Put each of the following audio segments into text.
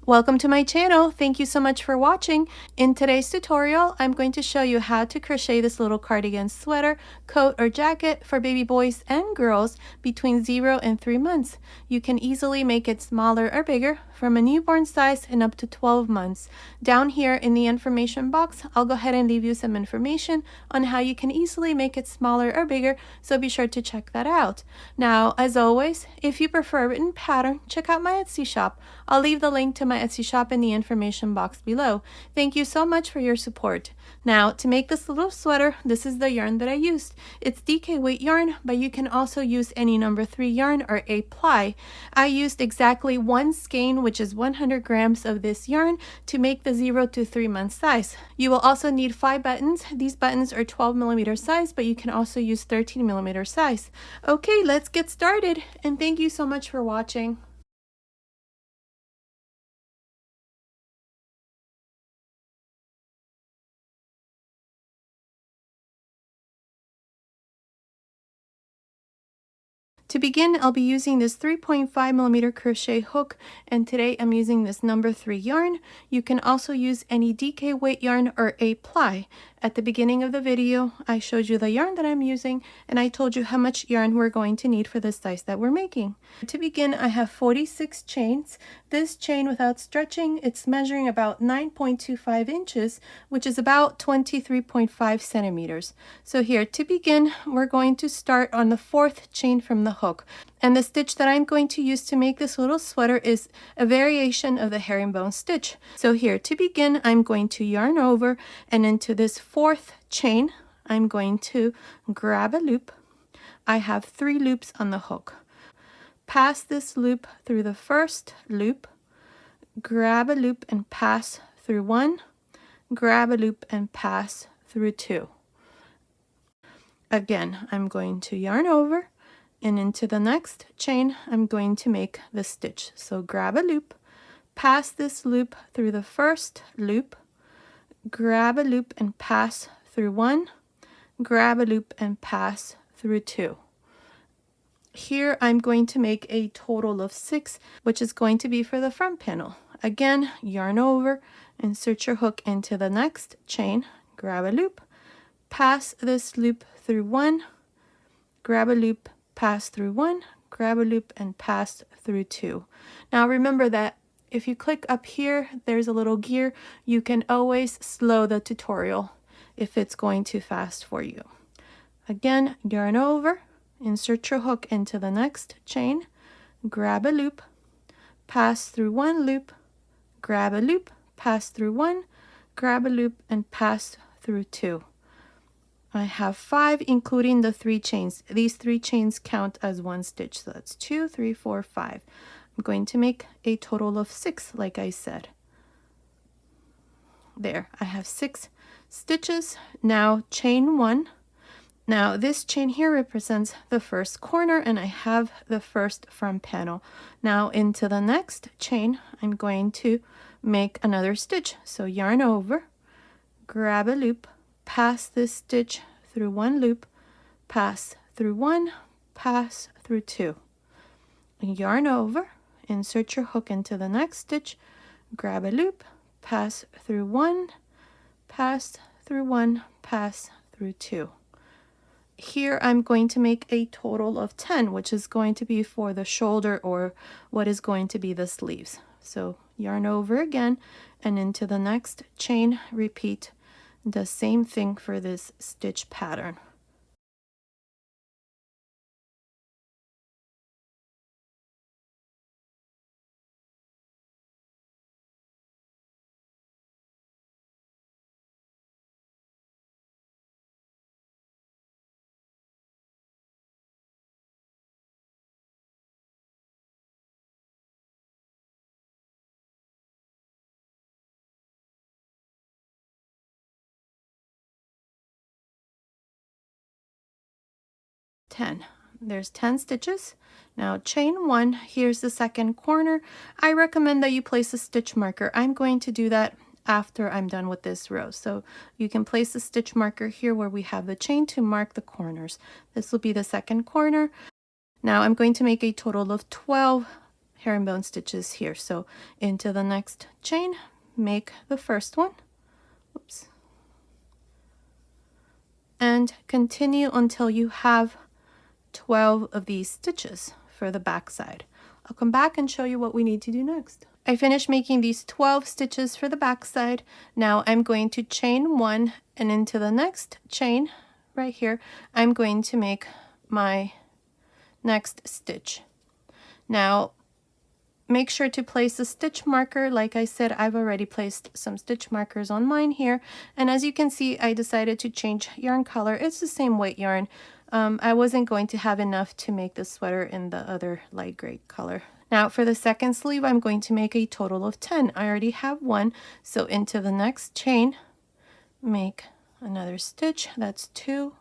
Welcome to my channel. Thank you so much for watching. In today's tutorial, I'm going to show you how to crochet this little cardigan sweater, coat, or jacket for baby boys and girls between 0 and 3 months. You can easily make it smaller or bigger from a newborn size and up to 12 months. Down here in the information box, I'll go ahead and leave you some information on how you can easily make it smaller or bigger, so be sure to check that out. Now, as always, if you prefer a written pattern, check out my Etsy shop. I'll leave the link to my Etsy shop in the information box below. Thank you so much for your support. Now, to make this little sweater, this is the yarn that I used. It's DK weight yarn, but you can also use any number 3 yarn or a ply. I used exactly 1 skein, which is 100 grams of this yarn, to make the 0 to 3 month size. You will also need 5 buttons. These buttons are 12mm size, but you can also use 13mm size. Okay, let's get started, and thank you so much for watching. To begin, I'll be using this 3.5mm crochet hook, and today I'm using this number 3 yarn. You can also use any DK weight yarn or a ply. At the beginning of the video, I showed you the yarn that I'm using, and I told you how much yarn we're going to need for the size that we're making. To begin, I have 46 chains. This chain, without stretching, it's measuring about 9.25 inches, which is about 23.5 centimeters. So here, to begin, we're going to start on the 4th chain from the hook. And the stitch that I'm going to use to make this little sweater is a variation of the herringbone stitch. So here, to begin, I'm going to yarn over, and into this 4th chain, I'm going to grab a loop. I have 3 loops on the hook. Pass this loop through the 1st loop, grab a loop and pass through 1, grab a loop and pass through 2. Again, I'm going to yarn over, and into the next chain, I'm going to make the stitch. So grab a loop, pass this loop through the 1st loop, grab a loop and pass through 1, grab a loop and pass through 2. Here I'm going to make a total of 6, which is going to be for the front panel. Again, yarn over, insert your hook into the next chain, grab a loop, pass this loop through 1, grab a loop, pass through 1, grab a loop and pass through 2. Now remember that if you click up here, there's a little gear. You can always slow the tutorial if it's going too fast for you. Again, yarn over, insert your hook into the next chain, grab a loop, pass through 1 loop, grab a loop, pass through 1, grab a loop and pass through 2. I have 5, including the 3 chains. These 3 chains count as 1 stitch, so that's 2, 3, 4, 5. I'm going to make a total of 6, like I said. There, I have 6 stitches. Now chain 1. Now this chain here represents the 1st corner, and I have the 1st front panel. Now into the next chain, I'm going to make another stitch. So yarn over, grab a loop, pass this stitch through 1 loop, pass through 1, pass through 2. Yarn over, insert your hook into the next stitch, grab a loop, pass through 1, pass through 1, pass through 2. Here I'm going to make a total of 10, which is going to be for the shoulder, or what is going to be the sleeves. So yarn over again, and into the next chain, repeat the same thing for this stitch pattern. There's 10 stitches. Now chain 1, here's the 2nd corner. I recommend that you place a stitch marker. I'm going to do that after I'm done with this row. So you can place a stitch marker here where we have the chain to mark the corners. This will be the 2nd corner. Now I'm going to make a total of 12 herringbone stitches here. So into the next chain, make the first one. Oops. And continue until you have 12 of these stitches for the back side. I'll come back and show you what we need to do next. I finished making these 12 stitches for the back side. Now I'm going to chain one, and into the next chain right here, I'm going to make my next stitch. Now make sure to place a stitch marker. Like I said, I've already placed some stitch markers on mine here, and as you can see, I decided to change yarn color. It's the same weight yarn. I wasn't going to have enough to make the sweater in the other light gray color. Now for the second sleeve, I'm going to make a total of 10. I already have one, so into the next chain, make another stitch. That's 2.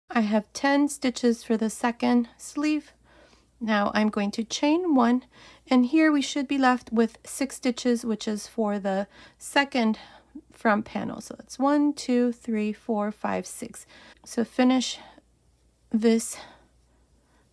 I have 10 stitches for the second sleeve. Now I'm going to chain one, and here we should be left with 6 stitches, which is for the second front panel. So it's 1, 2, 3, 4, 5, 6. So finish this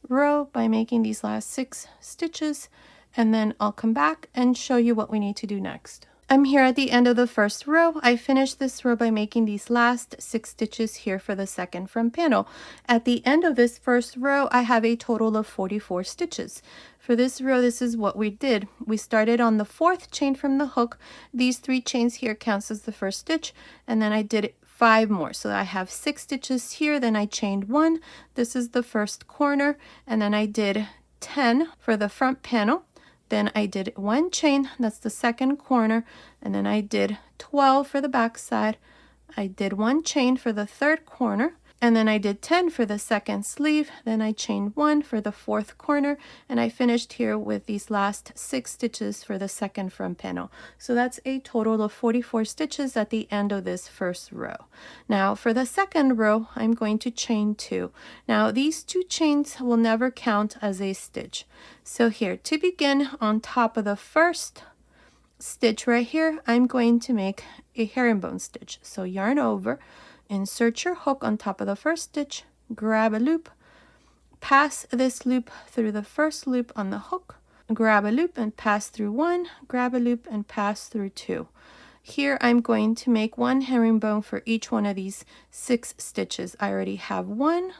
row by making these last 6 stitches, and then I'll come back and show you what we need to do next. I'm here at the end of the first row. I finished this row by making these last 6 stitches here for the second front panel. At the end of this first row, I have a total of 44 stitches. For this row, this is what we did. We started on the 4th chain from the hook. These 3 chains here counts as the first stitch, and then I did 5 more. So I have 6 stitches here, then I chained 1. This is the first corner, and then I did 10 for the front panel. Then I did 1 chain, that's the second corner, and then I did 12 for the back side. I did 1 chain for the third corner, and then I did 10 for the second sleeve. Then I chained 1 for the fourth corner, and I finished here with these last 6 stitches for the second front panel. So that's a total of 44 stitches at the end of this first row. Now for the second row, I'm going to chain 2. Now these 2 chains will never count as a stitch. So here, to begin, on top of the first stitch right here, I'm going to make a herringbone stitch. So yarn over, insert your hook on top of the first stitch, grab a loop, pass this loop through the first loop on the hook, grab a loop and pass through 1, grab a loop and pass through 2. Here I'm going to make 1 herringbone for each one of these 6 stitches. I already have 1.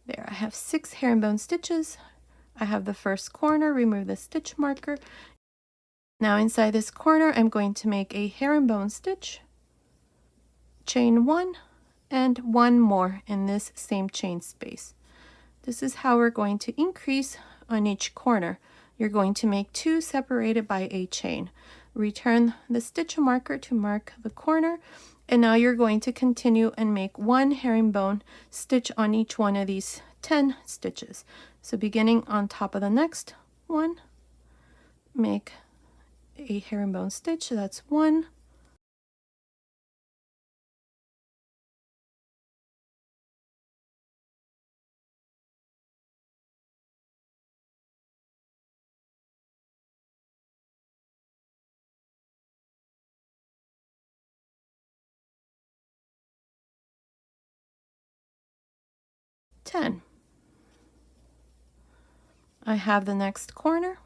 There, I have 6 herringbone stitches. I have the first corner, remove the stitch marker. Now inside this corner, I'm going to make a herringbone stitch, chain 1, and 1 more in this same chain space. This is how we're going to increase on each corner. You're going to make 2 separated by a chain. Return the stitch marker to mark the corner, and now you're going to continue and make 1 herringbone stitch on each one of these 10 stitches. So beginning on top of the next one, make a herringbone stitch. That's 1. I have the next corner,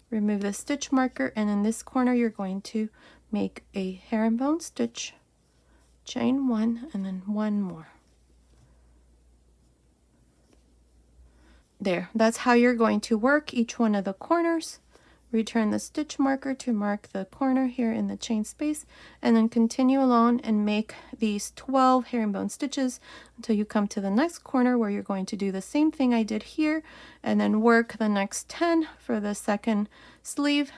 remove the stitch marker, and in this corner you're going to make a herringbone stitch, chain 1, and then 1 more. There, that's how you're going to work each one of the corners. Return the stitch marker to mark the corner here in the chain space, and then continue along and make these 12 herringbone stitches until you come to the next corner where you're going to do the same thing I did here, and then work the next 10 for the second sleeve,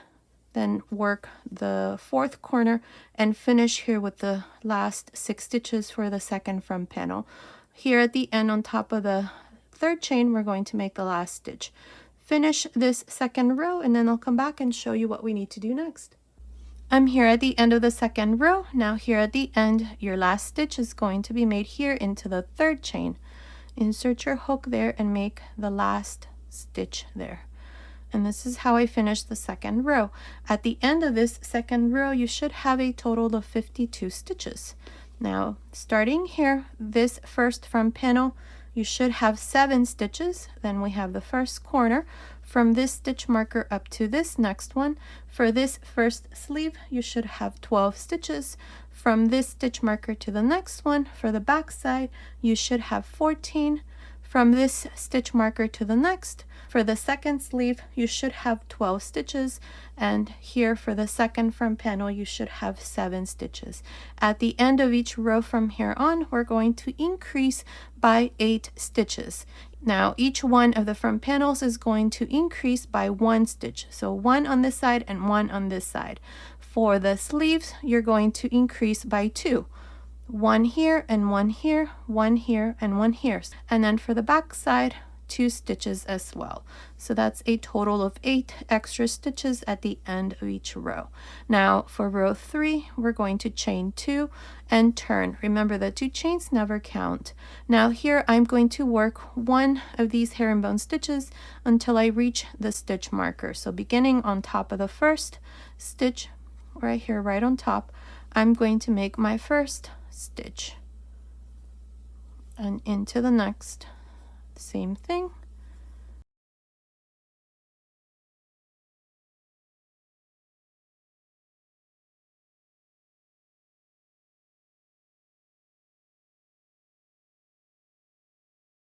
then work the fourth corner and finish here with the last 6 stitches for the second front panel. Here at the end on top of the third chain, we're going to make the last stitch. Finish this second row, and then I'll come back and show you what we need to do next. I'm here at the end of the second row. Now here at the end, your last stitch is going to be made here into the third chain. Insert your hook there and make the last stitch there. And this is how I finished the second row. At the end of this second row, you should have a total of 52 stitches. Now, starting here, this first front panel, you should have 7 stitches. Then we have the first corner from this stitch marker up to this next one. For this first sleeve, you should have 12 stitches. From this stitch marker to the next one, for the back side, you should have 14. From this stitch marker to the next, for the second sleeve, you should have 12 stitches, and here for the second front panel, you should have 7 stitches. At the end of each row from here on, we're going to increase by 8 stitches. Now, each one of the front panels is going to increase by 1 stitch, so 1 on this side and 1 on this side. For the sleeves, you're going to increase by 2. 1 here and 1 here, 1 here and 1 here. And then for the back side, 2 stitches as well. So that's a total of 8 extra stitches at the end of each row. Now for row 3, we're going to chain 2 and turn. Remember that 2 chains never count. Now here I'm going to work one of these herringbone stitches until I reach the stitch marker. So beginning on top of the first stitch, right here, right on top, I'm going to make my first stitch, and into the next, same thing.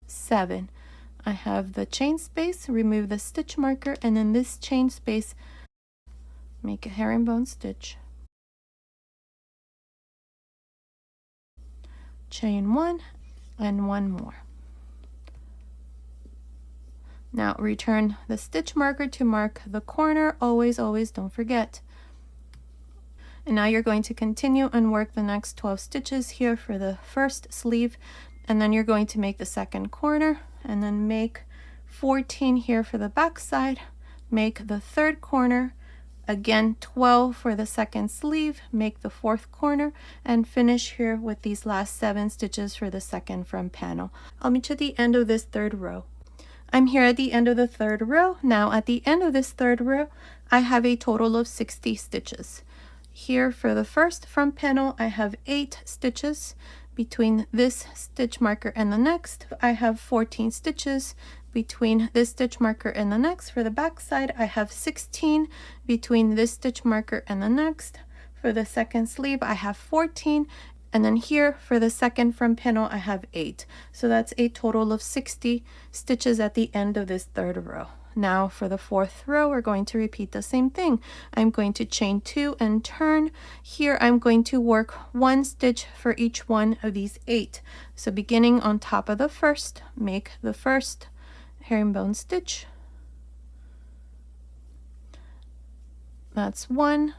Seven. I have the chain space, remove the stitch marker, and in this chain space, make a herringbone stitch. Chain 1 and 1 more. Now return the stitch marker to mark the corner. Always, always don't forget. And now you're going to continue and work the next 12 stitches here for the first sleeve, and then you're going to make the second corner and then make 14 here for the back side, make the third corner, again 12 for the second sleeve, make the fourth corner, and finish here with these last 7 stitches for the second front panel. I'll meet you at the end of this third row. I'm here at the end of the third row. Now at the end of this third row, I have a total of 60 stitches. Here for the first front panel, I have 8 stitches. Between this stitch marker and the next, I have 14 stitches. Between this stitch marker and the next, for the back side, I have 16. Between this stitch marker and the next, for the second sleeve, I have 14. And then here for the second front panel, I have 8. So that's a total of 60 stitches at the end of this third row. Now for the fourth row, we're going to repeat the same thing. I'm going to chain 2 and turn. Here I'm going to work 1 stitch for each one of these 8. So beginning on top of the first, make the first herringbone stitch. That's 1.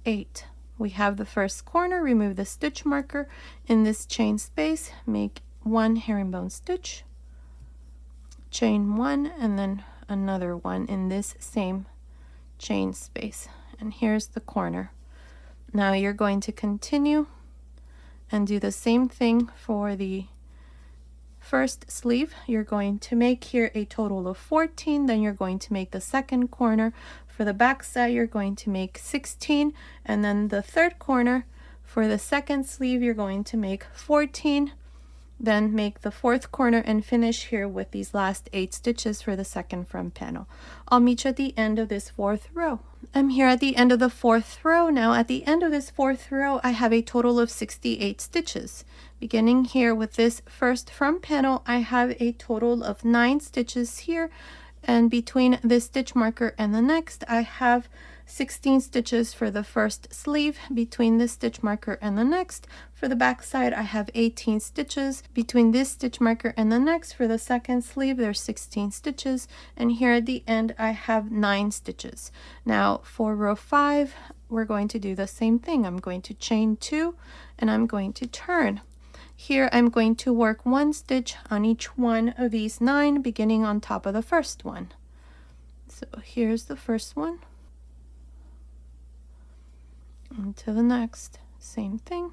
Eight. We have the first corner, remove the stitch marker. In this chain space, make 1 herringbone stitch, chain 1, and then another one in this same chain space. And here's the corner. Now you're going to continue and do the same thing for the first sleeve. You're going to make here a total of 14, then you're going to make the second corner. For the back side, you're going to make 16, and then the third corner for the second sleeve, you're going to make 14. then make the 4th corner and finish here with these last 8 stitches for the second front panel. I'll meet you at the end of this 4th row. I'm here at the end of the 4th row. Now at the end of this 4th row, I have a total of 68 stitches. Beginning here with this first front panel, I have a total of 9 stitches here, and between this stitch marker and the next, I have 16 stitches for the first sleeve. Between this stitch marker and the next, for the back side, I have 18 stitches. Between this stitch marker and the next, for the second sleeve, there's 16 stitches, and here at the end I have 9 stitches. Now for row 5, we're going to do the same thing. I'm going to chain 2 and I'm going to turn. Here I'm going to work 1 stitch on each one of these 9, beginning on top of the first one. So here's the first one. And to the next, same thing.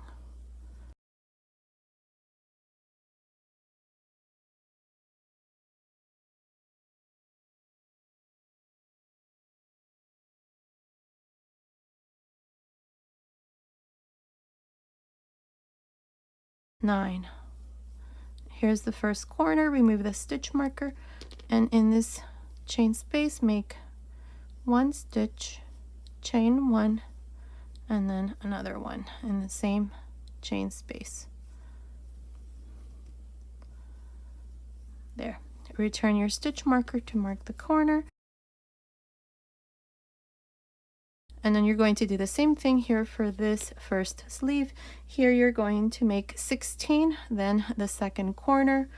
Nine. Here's the first corner, remove the stitch marker, and in this chain space make 1 stitch, chain 1, and then another one in the same chain space. There. Return your stitch marker to mark the corner. And then you're going to do the same thing here for this first sleeve. Here you're going to make 16, then the second corner,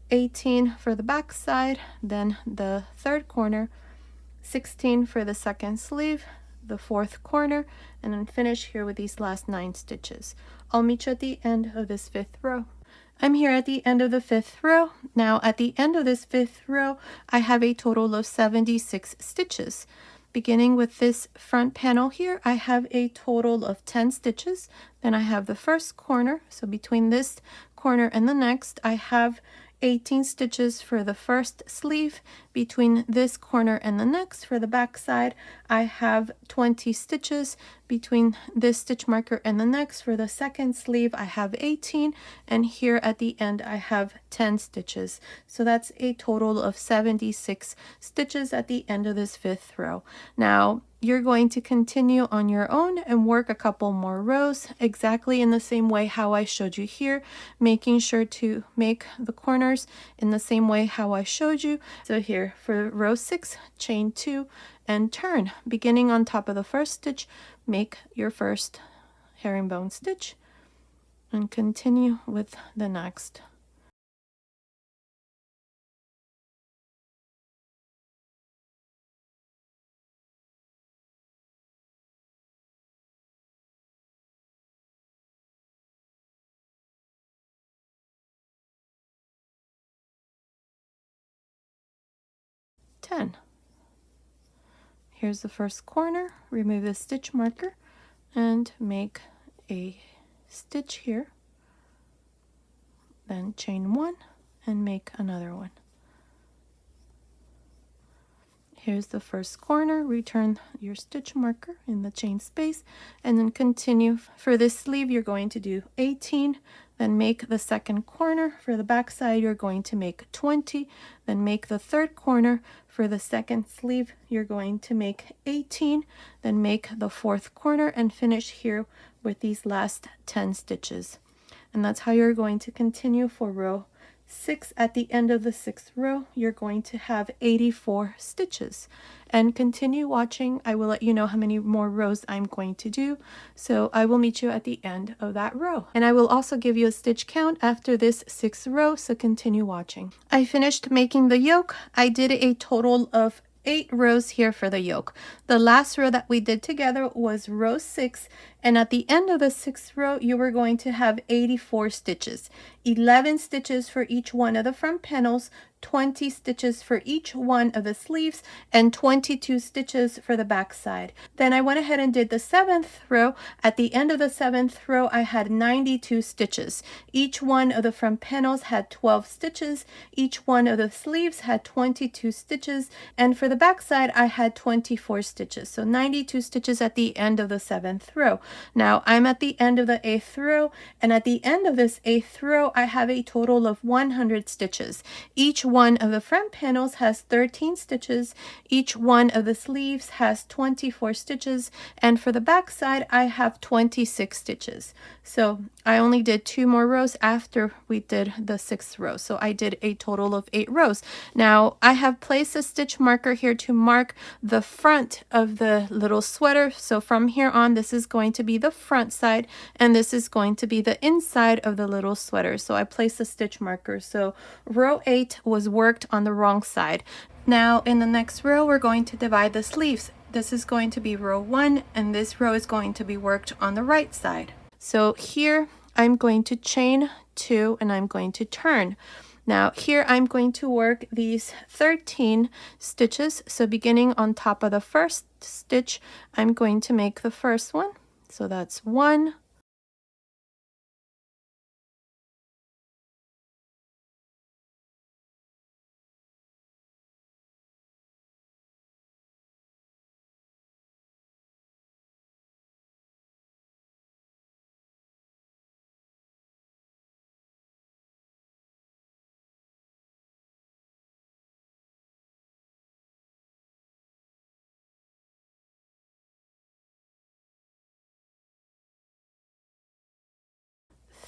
18 for the back side, then the third corner, 16 for the second sleeve, the 4th corner, and then finish here with these last 9 stitches. I'll meet you at the end of this 5th row. I'm here at the end of the 5th row. Now at the end of this 5th row, I have a total of 76 stitches. Beginning with this front panel here, I have a total of 10 stitches. Then I have the first corner, so between this corner and the next, I have 18 stitches for the first sleeve. Between this corner and the next, for the back side, I have 20 stitches. Between this stitch marker and the next, for the second sleeve, I have 18, and here at the end I have 10 stitches. So that's a total of 76 stitches at the end of this 5th row. Now you're going to continue on your own and work a couple more rows exactly in the same way how I showed you here, making sure to make the corners in the same way how I showed you. So here for row 6, chain 2 and turn. Beginning on top of the first stitch, make your first herringbone stitch and continue with the next. Here's the first corner, remove the stitch marker and make a stitch here, then chain 1 and make another one. Here's the first corner, return your stitch marker in the chain space and then continue. For this sleeve you're going to do 18, then make the second corner. For the back side you're going to make 20, then make the third corner. For the second sleeve you're going to make 18, then make the 4th corner and finish here with these last 10 stitches. And that's how you're going to continue for row 6. At the end of the 6th row you're going to have 84 stitches. And continue watching. I will let you know how many more rows I'm going to do, so I will meet you at the end of that row, and I will also give you a stitch count after this 6th row, so continue watching. I finished making the yoke. I did a total of 8 rows here for the yoke. The last row that we did together was row 6, and at the end of the 6th row you were going to have 84 stitches, 11 stitches for each one of the front panels, 20 stitches for each one of the sleeves and 22 stitches for the back side. Then I went ahead and did the 7th row. At the end of the 7th row, I had 92 stitches. Each one of the front panels had 12 stitches. Each one of the sleeves had 22 stitches. And for the back side, I had 24 stitches. So 92 stitches at the end of the 7th row. Now I'm at the end of the 8th row, and at the end of this 8th row, I have a total of 100 stitches. Each one of the front panels has 13 stitches. Each one of the sleeves has 24 stitches, and for the back side, I have 26 stitches. So I only did 2 more rows after we did the 6th row. So I did a total of 8 rows. Now I have placed a stitch marker here to mark the front of the little sweater. So from here on, this is going to be the front side, and this is going to be the inside of the little sweater. So I placed a stitch marker. So row 8 was worked on the wrong side. Now in the next row, we're going to divide the sleeves. This is going to be row 1, and this row is going to be worked on the right side. So here I'm going to chain 2 and I'm going to turn. Now here I'm going to work these 13 stitches. So beginning on top of the first stitch, I'm going to make the first one. So that's 1,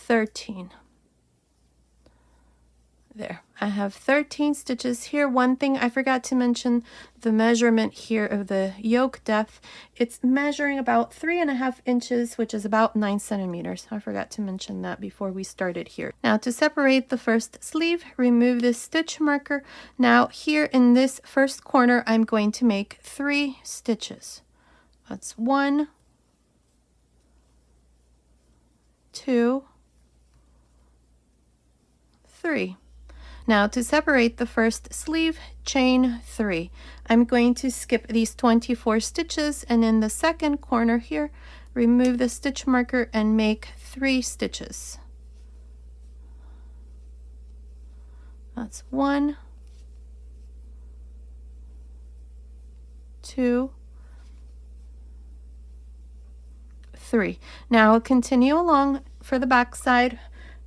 13. There, I have 13 stitches here. One thing I forgot to mention, the measurement here of the yoke depth, it's measuring about 3.5 inches, which is about 9 centimeters. I forgot to mention that before we started here. Now to separate the first sleeve, remove this stitch marker. Now here in this first corner, I'm going to make 3 stitches. That's 1, 2, 3. Now to separate the first sleeve, chain 3. I'm going to skip these 24 stitches, and in the second corner here, remove the stitch marker and make 3 stitches. That's 1, 2, 3. Now continue along for the back side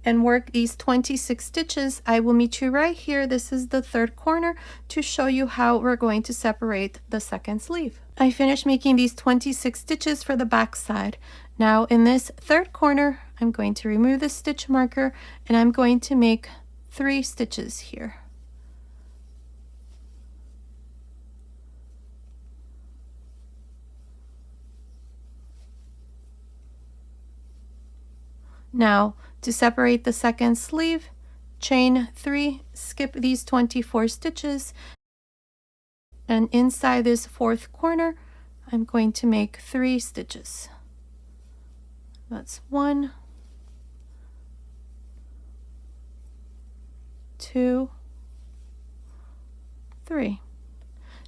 and work these 26 stitches. I will meet you right here. This is the third corner to show you how we're going to separate the second sleeve. I finished making these 26 stitches for the back side. Now in this third corner, I'm going to remove the stitch marker and I'm going to make 3 stitches here. Now to separate the second sleeve, chain 3, skip these 24 stitches, and inside this fourth corner, I'm going to make 3 stitches. That's 1, 2, 3.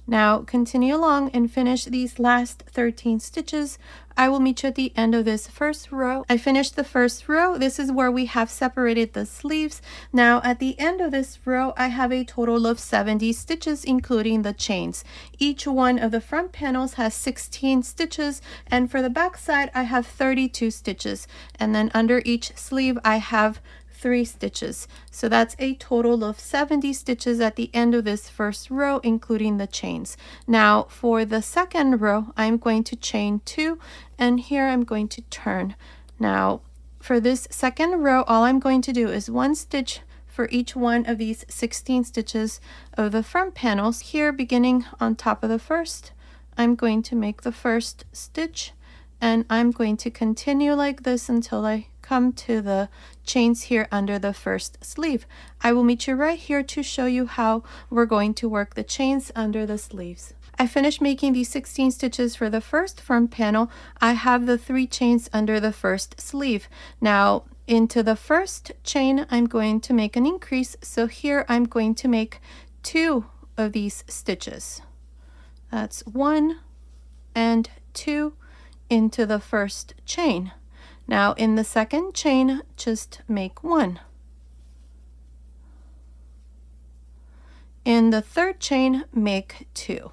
Now continue along and finish these last 13 stitches. I will meet you at the end of this first row. I finished the first row. This is where we have separated the sleeves. Now at the end of this row, I have a total of 70 stitches, including the chains. Each one of the front panels has 16 stitches, and for the back side, I have 32 stitches. And then under each sleeve, I have 3 stitches. So that's a total of 70 stitches at the end of this first row, including the chains. Now for the second row, I'm going to chain 2, and here I'm going to turn. Now for this second row, all I'm going to do is 1 stitch for each one of these 16 stitches of the front panels. Here, beginning on top of the first, I'm going to make the first stitch, and I'm going to continue like this until I come to the chains here under the first sleeve. I will meet you right here to show you how we're going to work the chains under the sleeves. I finished making these 16 stitches for the first front panel. I have the 3 chains under the first sleeve. Now Into the first chain, I'm going to make an increase. So here I'm going to make 2 of these stitches. That's 1 and 2 into the first chain. Now in the second chain, just make 1. In the third chain, make 2.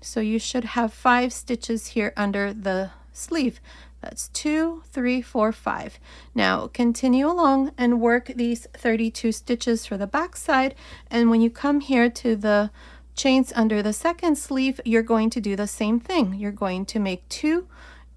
So you should have 5 stitches here under the sleeve. That's 2, 3, 4, 5. Now continue along and work these 32 stitches for the back side, and when you come here to the chains under the second sleeve, you're going to do the same thing. You're going to make 2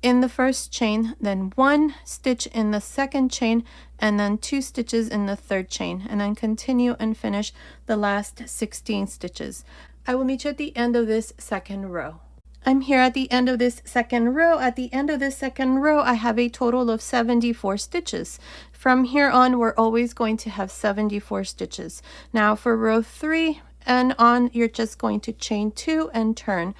in the first chain, then 1 stitch in the second chain, and then 2 stitches in the third chain, and then continue and finish the last 16 stitches. I will meet you at the end of this second row. I'm here at the end of this second row. At the end of this second row, I have a total of 74 stitches. From here on, we're always going to have 74 stitches. Now for row 3 and on, you're just going to chain 2 and turn.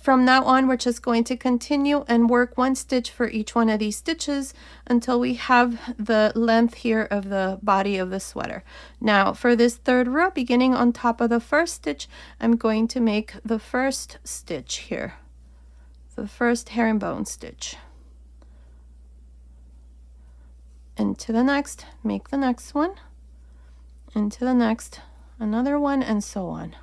From now on, we're just going to continue and work 1 stitch for each one of these stitches until we have the length here of the body of the sweater. Now for this third row, beginning on top of the first stitch, I'm going to make the first stitch here, the first herringbone stitch. Into the next, make the next one, into the next, another one, and so on.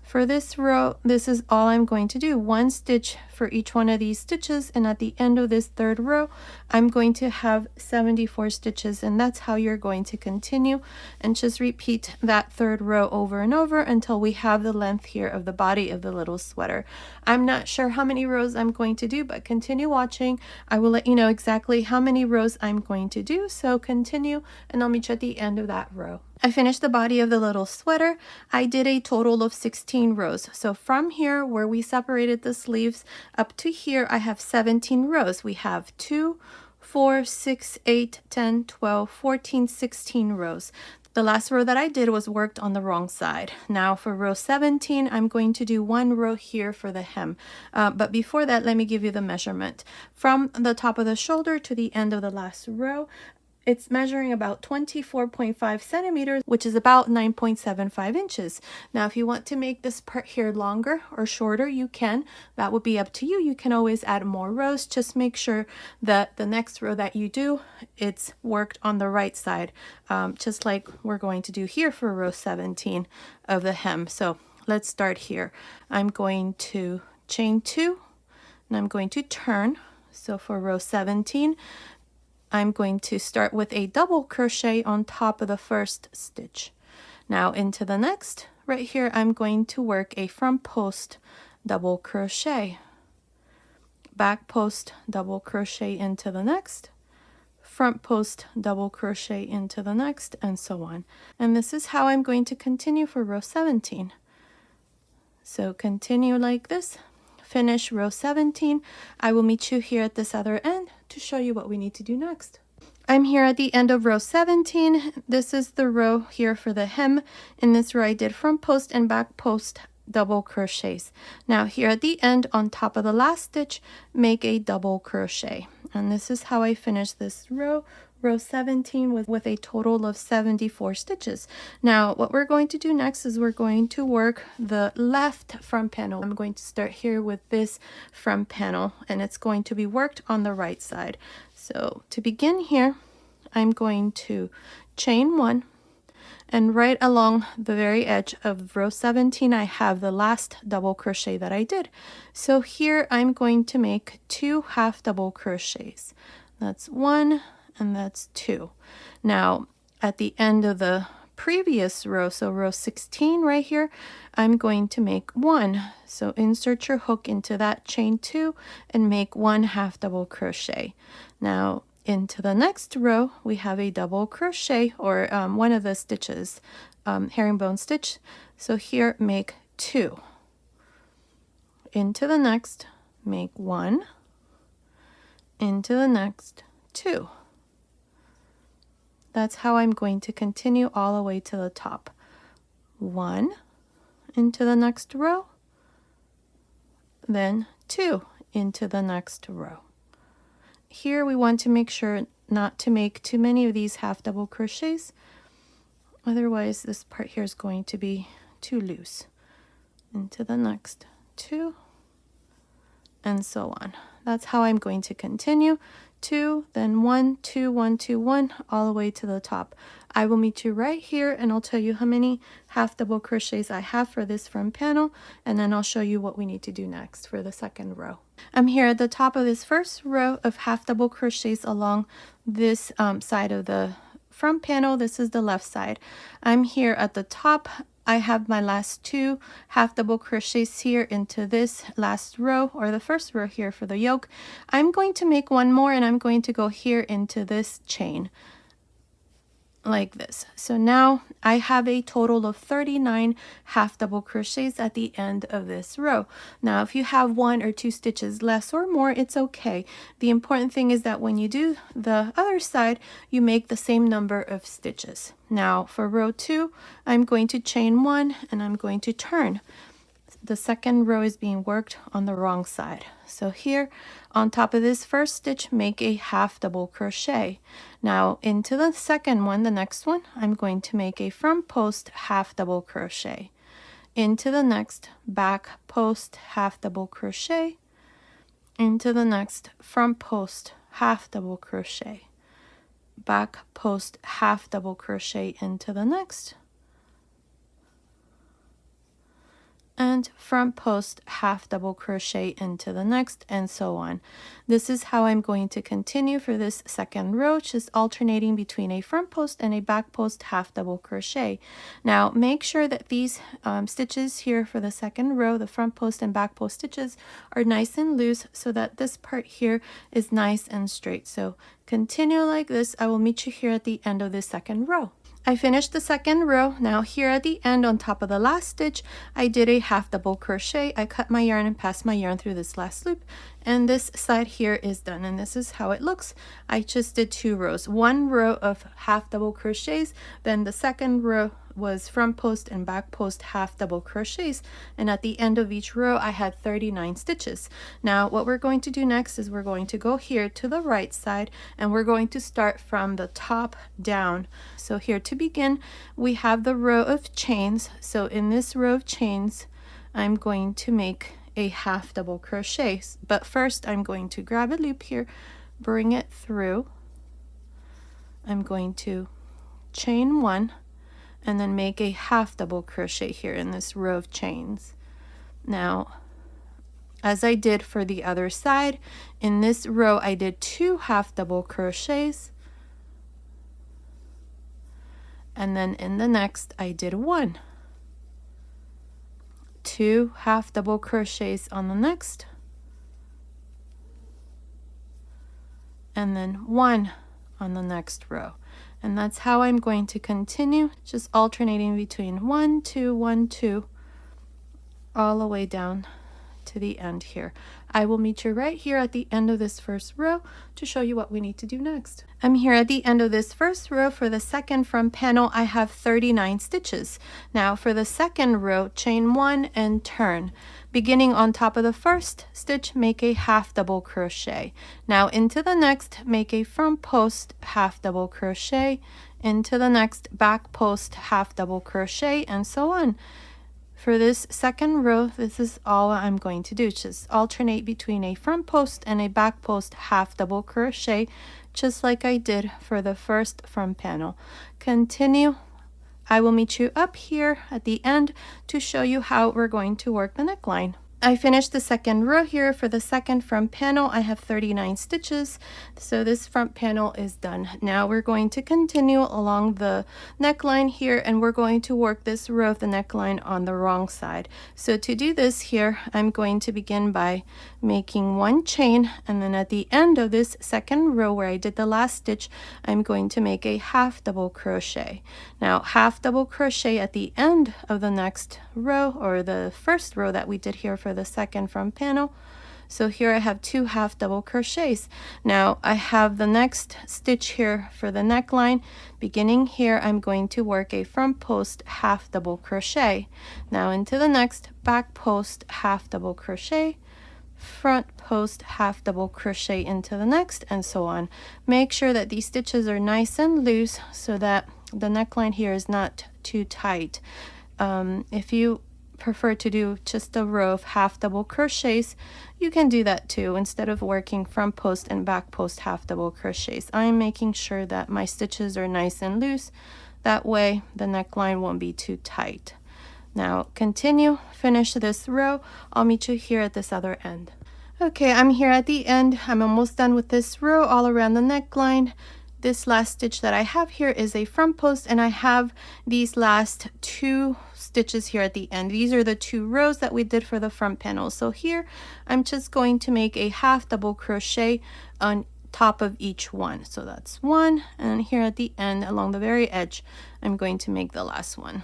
For this row, this is all I'm going to do, 1 stitch for each one of these stitches, and at the end of this third row, I'm going to have 74 stitches, and that's how you're going to continue, and just repeat that third row over and over until we have the length here of the body of the little sweater. I'm not sure how many rows I'm going to do, but continue watching. I will let you know exactly how many rows I'm going to do, so continue, and I'll meet you at the end of that row. I finished the body of the little sweater. I did a total of 16 rows. So from here where we separated the sleeves up to here, I have 17 rows. We have 2, 4, 6, 8, 10, 12, 14, 16 rows. The last row that I did was worked on the wrong side. Now for row 17, I'm going to do 1 row here for the hem. But before that, let me give you the measurement. From the top of the shoulder to the end of the last row, it's measuring about 24.5 centimeters, which is about 9.75 inches. Now, if you want to make this part here longer or shorter, you can. That would be up to you. You can always add more rows. Just make sure that the next row that you do, it's worked on the right side, just like we're going to do here for row 17 of the hem. So let's start here. I'm going to chain 2, and I'm going to turn. So for row 17, I'm going to start with a double crochet on top of the first stitch. Now into the next, right here, I'm going to work a front post double crochet, back post double crochet into the next, front post double crochet into the next, and so on. And this is how I'm going to continue for row 17. So continue like this. Finish row 17. I will meet you here at this other end to show you what we need to do next. I'm here at the end of row 17. This is the row here for the hem. In this row I did front post and back post double crochets. Now here at the end, on top of the last stitch, make a double crochet. And this is how I finish this row. Row 17 with a total of 74 stitches. Now what we're going to do next is we're going to work the left front panel. I'm going to start here with this front panel, and it's going to be worked on the right side. So to begin here, I'm going to chain 1, and right along the very edge of row 17 I have the last double crochet that I did. So here I'm going to make 2 half double crochets. That's 1 and that's 2. Now at the end of the previous row, so row 16 right here, I'm going to make 1. So insert your hook into that, chain 2, and make 1 half double crochet. Now into the next row we have a double crochet, or one of the stitches, herringbone stitch. So here make 2. Into the next, make 1. Into the next, 2. That's how I'm going to continue all the way to the top. 1 into the next row, then 2 into the next row. Here we want to make sure not to make too many of these half double crochets, otherwise this part here is going to be too loose. Into the next 2, and so on. That's how I'm going to continue. 2, then 1, 2, 1, 2, 1, all the way to the top. I will meet you right here and I'll tell you how many half double crochets I have for this front panel, and then I'll show you what we need to do next for the second row. I'm here at the top of this first row of half double crochets along this side of the front panel. This is the left side. I'm here at the top. I have my last 2 half double crochets here into this last row, or the first row here for the yoke. I'm going to make one more and I'm going to go here into this chain like this. So now I have a total of 39 half double crochets at the end of this row. Now if you have 1 or 2 stitches less or more, it's okay. The important thing is that when you do the other side, you make the same number of stitches. Now for row 2, I'm going to chain 1 and I'm going to turn. The second row is being worked on the wrong side. So here on top of this first stitch, make a half double crochet. Now into the second one, the next one, I'm going to make a front post half double crochet. Into the next back post half double crochet. Into the next front post half double crochet. Back post half double crochet into the next. And front post half double crochet into the next, and so on. This is how I'm going to continue for this second row, just alternating between a front post and a back post half double crochet. Now make sure that these stitches here for the second row, the front post and back post stitches, are nice and loose so that this part here is nice and straight. So continue like this. I will meet you here at the end of the second row. I finished the second row. Now here at the end on top of the last stitch, I did a half double crochet. I cut my yarn and passed my yarn through this last loop, and this side here is done, and this is how it looks. I just did 2 rows, 1 row of half double crochets, then the second row was front post and back post half double crochets, and at the end of each row I had 39 stitches. Now what we're going to do next is we're going to go here to the right side and we're going to start from the top down. So here to begin, we have the row of chains. So in this row of chains, I'm going to make a half double crochet, but first I'm going to grab a loop here, bring it through. I'm going to chain 1 and then make a half double crochet here in this row of chains. Now, as I did for the other side, in this row I did 2 half double crochets, and then in the next I did 1. 2 half double crochets on the next, and then 1 on the next row. And that's how I'm going to continue, just alternating between 1, 2, 1, 2, all the way down to the end here. I will meet you right here at the end of this first row to show you what we need to do next. I'm here at the end of this first row. For the second front panel, I have 39 stitches. Now for the second row, chain 1 and turn. Beginning on top of the first stitch, make a half double crochet. Now into the next, make a front post half double crochet, into the next back post half double crochet, and so on. For this second row, this is all I'm going to do. Just alternate between a front post and a back post half double crochet, just like I did for the first front panel. Continue. I will meet you up here at the end to show you how we're going to work the neckline. I finished the second row here. For the second front panel, I have 39 stitches. So this front panel is done. Now we're going to continue along the neckline here, and we're going to work this row of the neckline on the wrong side. So to do this here, I'm going to begin by making 1 chain, and then at the end of this second row where I did the last stitch, I'm going to make a half double crochet. Now half double crochet at the end of the next row, or the first row that we did here for the second front panel. So here I have 2 half double crochets. Now I have the next stitch here for the neckline. Beginning here, I'm going to work a front post half double crochet. Now into the next back post half double crochet, front post, half double crochet into the next, and so on. Make sure that these stitches are nice and loose so that the neckline here is not too tight. If you prefer to do just a row of half double crochets, you can do that too, instead of working front post and back post half double crochets. I'm making sure that my stitches are nice and loose, that way the neckline won't be too tight. Now continue, finish this row. I'll meet you here at this other end. Okay, I'm here at the end. I'm almost done with this row all around the neckline. This last stitch that I have here is a front post, and I have these last 2 stitches here at the end. These are the 2 rows that we did for the front panel. So here I'm just going to make a half double crochet on top of each one. So that's 1, and here at the end along the very edge I'm going to make the last one.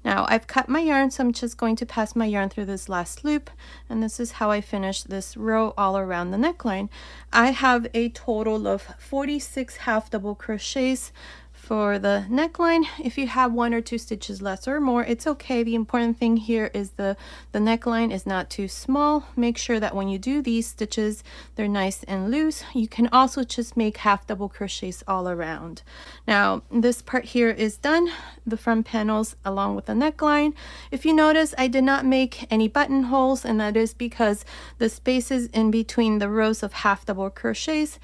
Now I've cut my yarn, so I'm just going to pass my yarn through this last loop, and this is how I finish this row all around the neckline. I have a total of 46 half double crochets for the neckline. If you have 1 or 2 stitches less or more, it's okay. The important thing here is the neckline is not too small. Make sure that when you do these stitches, they're nice and loose. You can also just make half double crochets all around. Now this part here is done, the front panels along with the neckline. If you notice, I did not make any buttonholes, and that is because the spaces in between the rows of half double crochets,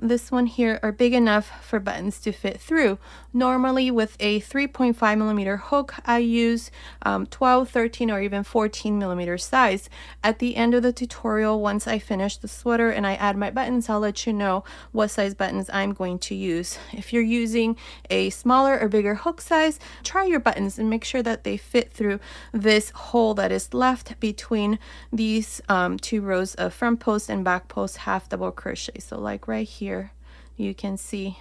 this one here, are big enough for buttons to fit through. Normally with a 3.5mm hook, I use 12, 13, or even 14mm size. At the end of the tutorial, once I finish the sweater and I add my buttons, I'll let you know what size buttons I'm going to use. If you're using a smaller or bigger hook size, try your buttons and make sure that they fit through this hole that is left between these 2 rows of front post and back post half double crochet. So like right here, you can see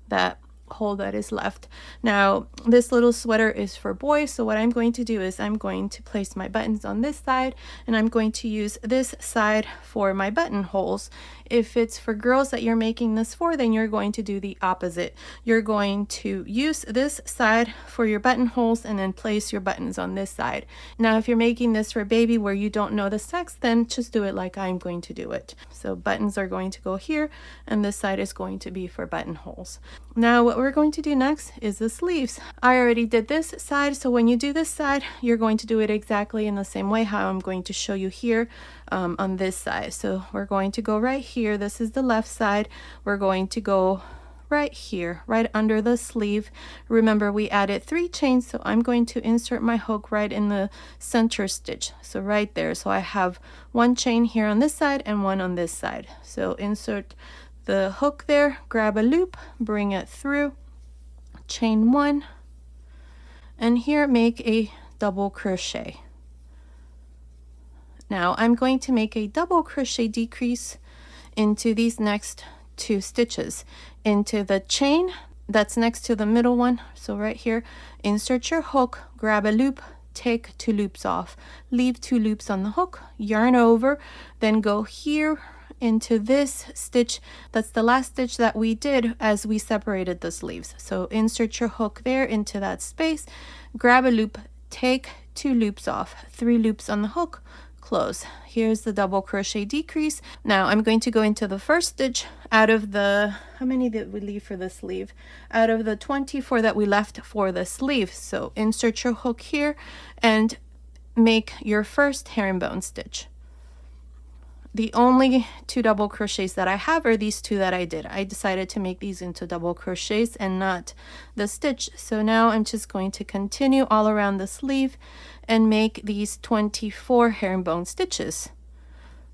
that hole that is left. Now this little sweater is for boys, so what I'm going to do is I'm going to place my buttons on this side, and I'm going to use this side for my buttonholes. If it's for girls that you're making this for, then you're going to do the opposite. You're going to use this side for your buttonholes and then place your buttons on this side. Now if you're making this for baby where you don't know the sex, then just do it like I'm going to do it. So buttons are going to go here, and this side is going to be for buttonholes. Now what we're going to do next is the sleeves. I already did this side, so when you do this side, you're going to do it exactly in the same way how I'm going to show you here on this side. So we're going to go right here. This is the left side. We're going to go right here, right under the sleeve. Remember, we added 3 chains, so I'm going to insert my hook right in the center stitch, so right there. So I have 1 chain here on this side and 1 on this side. So insert the hook there, grab a loop, bring it through, chain 1, and here make a double crochet. Now I'm going to make a double crochet decrease into these next 2 stitches, into the chain that's next to the middle one. So right here, insert your hook, grab a loop, take 2 loops off, leave 2 loops on the hook, yarn over, then go here into this stitch. That's the last stitch that we did as we separated the sleeves. So insert your hook there into that space, grab a loop, take 2 loops off, 3 loops on the hook, close. Here's the double crochet decrease. Now I'm going to go into the first stitch out of the, how many did we leave for the sleeve? Out of the 24 that we left for the sleeve. So insert your hook here and make your first herringbone stitch. The only 2 double crochets that I have are these 2 that I did. I decided to make these into double crochets and not the stitch. So now I'm just going to continue all around the sleeve and make these 24 herringbone stitches.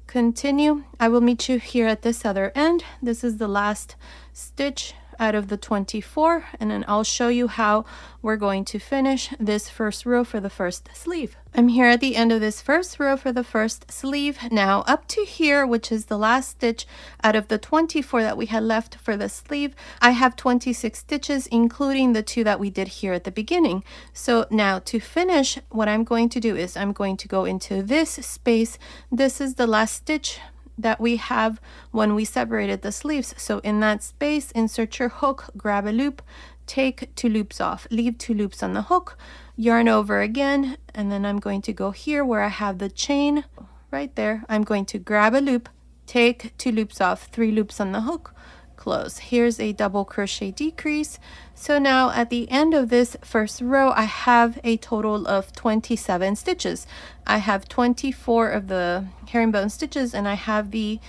Continue. I will meet you here at this other end. This is the last stitch out of the 24, and then I'll show you how we're going to finish this first row for the first sleeve. I'm here at the end of this first row for the first sleeve. Now up to here, which is the last stitch out of the 24 that we had left for the sleeve, I have 26 stitches, including the 2 that we did here at the beginning. So now to finish, what I'm going to do is I'm going to go into this space. This is the last stitch that we have when we separated the sleeves. So in that space, insert your hook, grab a loop, take 2 loops off, leave 2 loops on the hook, yarn over again, and then I'm going to go here where I have the chain, right there, I'm going to grab a loop, take 2 loops off, 3 loops on the hook, close. Here's a double crochet decrease. So now at the end of this first row, I have a total of 27 stitches. I have 24 of the herringbone stitches, and I have the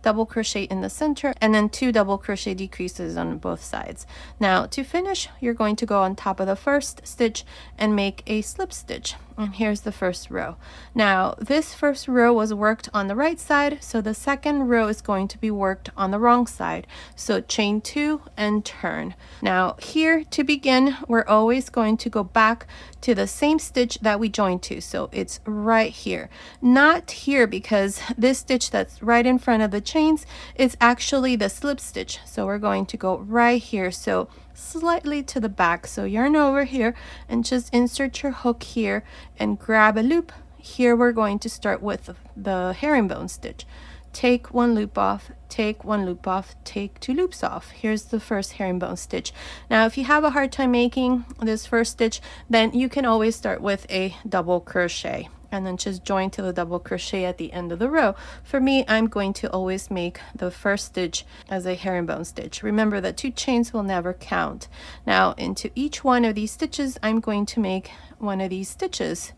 double crochet in the center, and then 2 double crochet decreases on both sides. Now to finish, you're going to go on top of the first stitch and make a slip stitch. And here's the first row. Now this first row was worked on the right side, so the second row is going to be worked on the wrong side. So chain 2 and turn. Now here to begin, we're always going to go back to the same stitch that we joined to. So it's right here, not here, because this stitch that's right in front of the chains is actually the slip stitch. So we're going to go right here, so slightly to the back. So yarn over here and just insert your hook here and grab a loop. Here we're going to start with the herringbone stitch. Take 1 loop off, take 1 loop off, take 2 loops off. Here's the first herringbone stitch. Now if you have a hard time making this first stitch, then you can always start with a double crochet and then just join to the double crochet at the end of the row. For me, I'm going to always make the first stitch as a herringbone stitch. Remember that 2 chains will never count. Now into each one of these stitches, I'm going to make one of these stitches,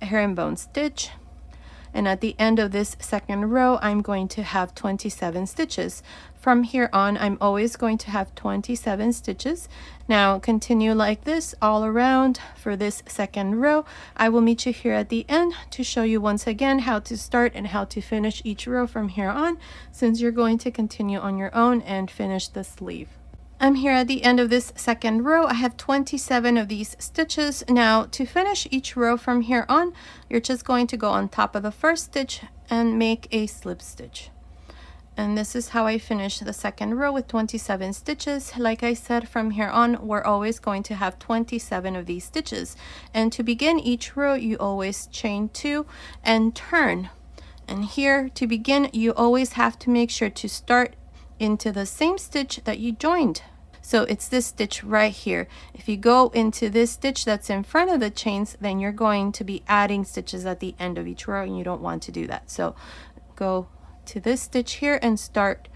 a herringbone stitch. And at the end of this second row, I'm going to have 27 stitches. From here on, I'm always going to have 27 stitches. Now continue like this all around for this second row. I will meet you here at the end to show you once again how to start and how to finish each row from here on, since you're going to continue on your own and finish the sleeve. I'm here at the end of this second row. I have 27 of these stitches. Now to finish each row from here on, you're just going to go on top of the first stitch and make a slip stitch. And this is how I finish the second row with 27 stitches. Like I said, from here on, we're always going to have 27 of these stitches. And to begin each row, you always chain 2 and turn. And here to begin, you always have to make sure to start into the same stitch that you joined. So it's this stitch right here. If you go into this stitch that's in front of the chains, then you're going to be adding stitches at the end of each row, and you don't want to do that. So go to this stitch here and start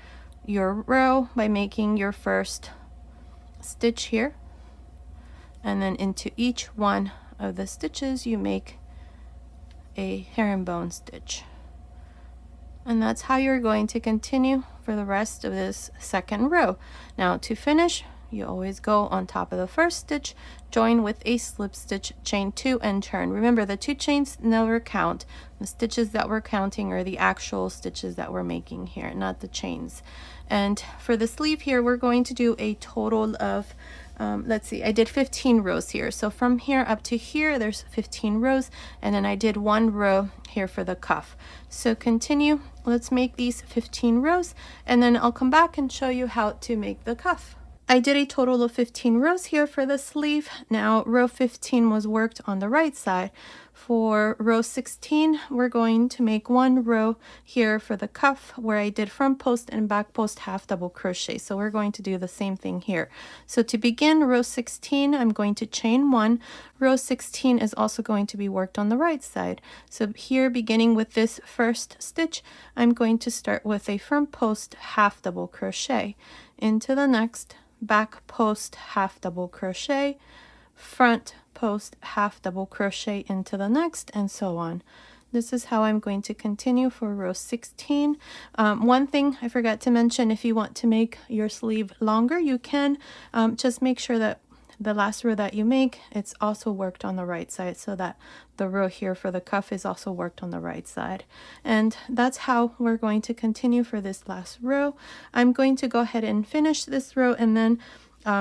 your row by making your first stitch here, and then into each one of the stitches you make a herringbone stitch. And that's how you're going to continue for the rest of this second row. Now to finish, you always go on top of the first stitch, join with a slip stitch, chain 2 and turn. Remember, the 2 chains never count. The stitches that we're counting are the actual stitches that we're making here, not the chains. And for the sleeve here, we're going to do a total of let's see, I did 15 rows here. So from here up to here, there's 15 rows, and then I did 1 row here for the cuff. So continue, let's make these 15 rows, and then I'll come back and show you how to make the cuff. I did a total of 15 rows here for the sleeve. Now row 15 was worked on the right side. For row 16, we're going to make 1 row here for the cuff where I did front post and back post half double crochet. So we're going to do the same thing here. So to begin row 16, I'm going to chain 1. Row 16 is also going to be worked on the right side. So here, beginning with this first stitch, I'm going to start with a front post half double crochet into the next, back post half double crochet, front post half double crochet into the next, and so on. This is how I'm going to continue for row 16. One thing I forgot to mention, if you want to make your sleeve longer, you can just make sure that the last row that you make, it's also worked on the right side, so that the row here for the cuff is also worked on the right side. And that's how we're going to continue for this last row. I'm going to go ahead and finish this row, and then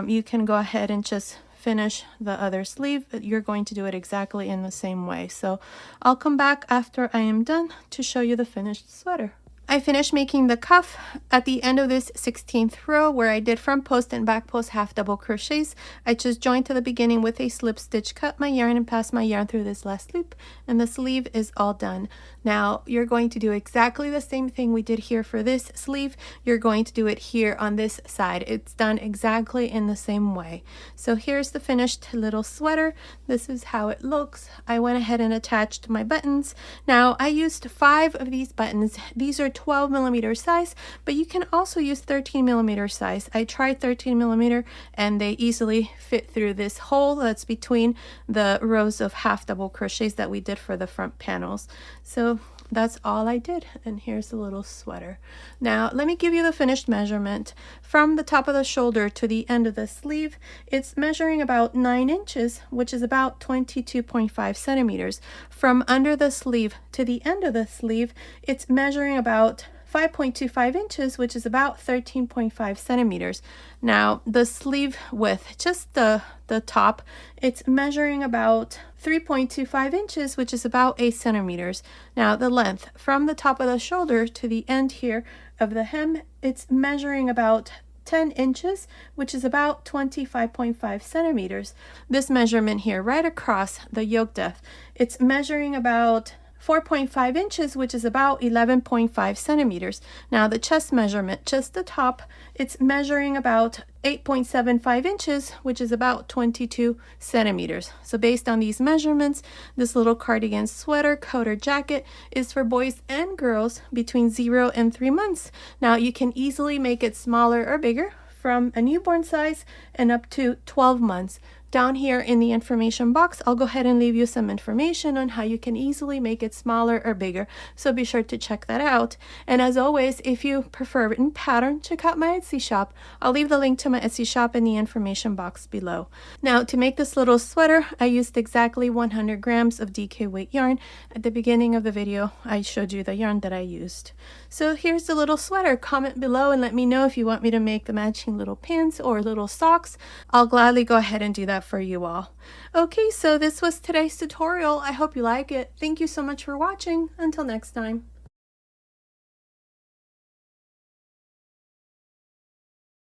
you can go ahead and just finish the other sleeve. You're going to do it exactly in the same way. So I'll come back after I am done to show you the finished sweater. I finished making the cuff at the end of this 16th row where I did front post and back post half double crochets. I just joined to the beginning with a slip stitch, cut my yarn and passed my yarn through this last loop, and the sleeve is all done. Now you're going to do exactly the same thing we did here for this sleeve. You're going to do it here on this side. It's done exactly in the same way. So here's the finished little sweater. This is how it looks. I went ahead and attached my buttons. Now I used 5 of these buttons. These are 12mm size, but you can also use 13mm size. I tried 13mm and they easily fit through this hole that's between the rows of half double crochets that we did for the front panels. So that's all I did, and here's the little sweater. Now let me give you the finished measurement. From the top of the shoulder to the end of the sleeve, it's measuring about 9 inches, which is about 22.5 centimeters. From under the sleeve to the end of the sleeve, it's measuring about 5.25 inches, which is about 13.5 centimeters. Now the sleeve width, just the top, it's measuring about 3.25 inches, which is about 8 centimeters. Now the length from the top of the shoulder to the end here of the hem, it's measuring about 10 inches, which is about 25.5 centimeters. This measurement here right across the yoke depth, it's measuring about 4.5 inches, which is about 11.5 centimeters. Now the chest measurement, just the top, it's measuring about 8.75 inches, which is about 22 centimeters. So based on these measurements, this little cardigan sweater, coat, or jacket is for boys and girls between 0 and 3 months. Now you can easily make it smaller or bigger from a newborn size and up to 12 months. Down here in the information box, I'll go ahead and leave you some information on how you can easily make it smaller or bigger, so be sure to check that out. And as always, if you prefer written pattern, check out my Etsy shop. I'll leave the link to my Etsy shop in the information box below. Now to make this little sweater, I used exactly 100 grams of DK weight yarn. At the beginning of the video, I showed you the yarn that I used. So here's the little sweater. Comment below and let me know if you want me to make the matching little pants or little socks. I'll gladly go ahead and do that for you all. Okay, so this was today's tutorial. I hope you like it. Thank you so much for watching. Until next time.